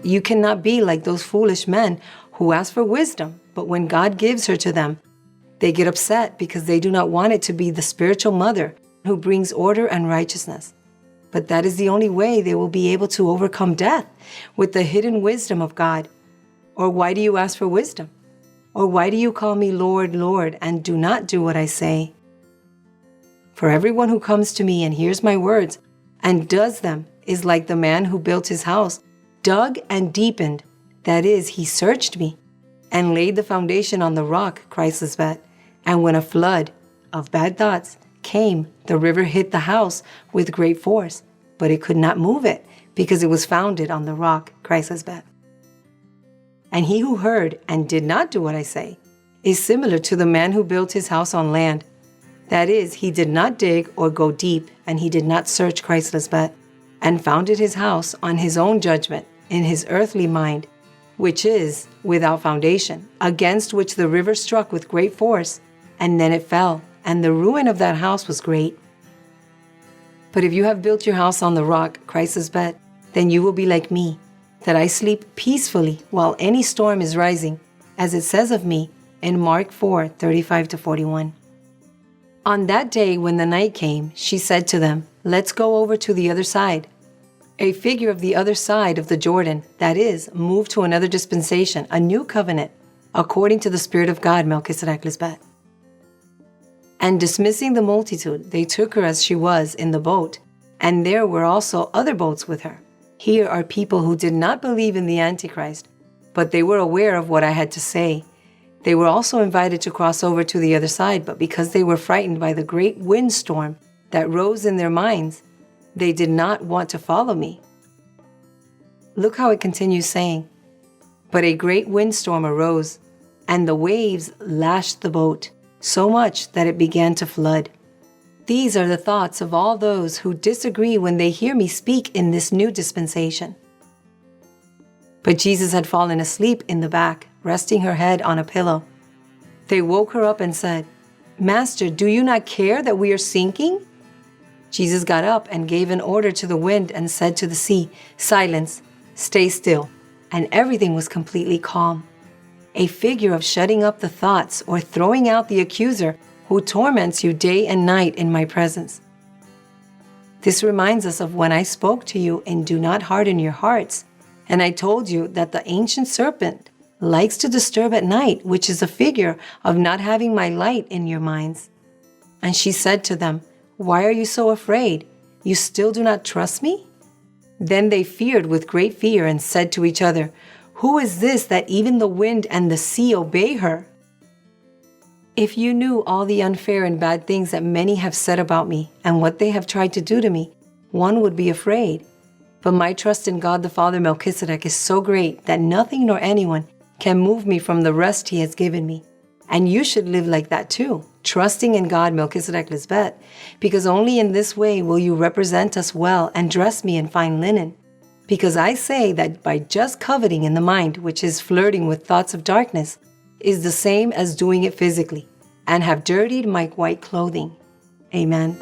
You cannot be like those foolish men who ask for wisdom, but when God gives her to them, they get upset because they do not want it to be the spiritual mother who brings order and righteousness. But that is the only way they will be able to overcome death, with the hidden wisdom of God. Or why do you ask for wisdom? Or why do you call me Lord, Lord, and do not do what I say? For everyone who comes to me and hears my words and does them is like the man who built his house, dug and deepened. That is, he searched me and laid the foundation on the rock, ChristLisbet. And when a flood of bad thoughts came, the river hit the house with great force, but it could not move it because it was founded on the rock, ChristLisbet. And he who heard and did not do what I say is similar to the man who built his house on land. That is, he did not dig or go deep, and he did not search, ChristLisbet, and founded his house on his own judgment in his earthly mind, which is without foundation, against which the river struck with great force, and then it fell, and the ruin of that house was great. But if you have built your house on the rock, ChristLisbet, then you will be like me, that I sleep peacefully while any storm is rising, as it says of me in Mark 4:35-41. On that day when the night came, she said to them, "Let's go over to the other side." A figure of the other side of the Jordan, that is, move to another dispensation, a new covenant, according to the Spirit of God, MelquisedecLisbet. And dismissing the multitude, they took her as she was in the boat, and there were also other boats with her. Here are people who did not believe in the Antichrist, but they were aware of what I had to say. They were also invited to cross over to the other side, but because they were frightened by the great windstorm that rose in their minds, they did not want to follow me. Look how it continues saying, "But a great windstorm arose, and the waves lashed the boat, so much that it began to flood." These are the thoughts of all those who disagree when they hear me speak in this new dispensation. But Jesus had fallen asleep in the back, resting her head on a pillow. They woke her up and said, "Master, do you not care that we are sinking?" Jesus got up and gave an order to the wind and said to the sea, "Silence, stay still," and everything was completely calm. A figure of shutting up the thoughts or throwing out the accuser who torments you day and night in my presence. This reminds us of when I spoke to you in "Do not harden your hearts," and I told you that the ancient serpent likes to disturb at night, which is a figure of not having my light in your minds. And she said to them, "Why are you so afraid? You still do not trust me?" Then they feared with great fear and said to each other, "Who is this that even the wind and the sea obey her?" If you knew all the unfair and bad things that many have said about me and what they have tried to do to me, one would be afraid. But my trust in God the Father Melchizedek is so great that nothing nor anyone can move me from the rest He has given me. And you should live like that too, trusting in God MelquisedecLisbet, because only in this way will you represent us well and dress me in fine linen. Because I say that by just coveting in the mind, which is flirting with thoughts of darkness, is the same as doing it physically, and have dirtied my white clothing. Amen.